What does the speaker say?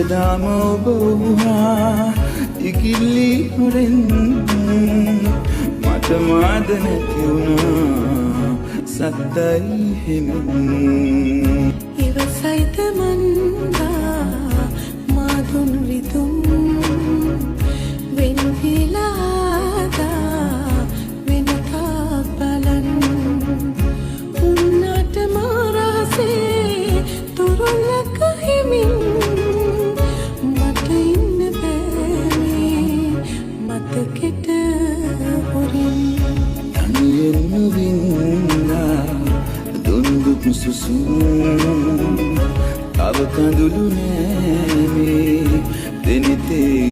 එදාම ඔබ වුණා ඉකිලි හොරෙන් මට මාද නැති වුණා සද්දයි හෙමින් ඉවසයිද මන්දා මාදුන් විදුම්